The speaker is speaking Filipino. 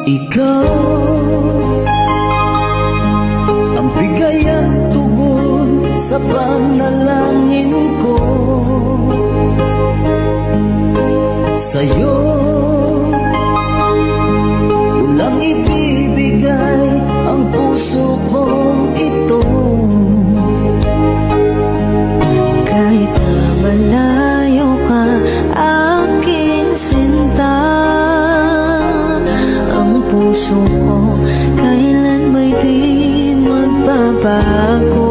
Ikaw ang bigay at tugon sa panalangin ko. Sa'yo ulang ibibigay ang puso kong ito. Kahit na malayo ka, aking sinta, ang puso ko kailan ba'y di magbabago.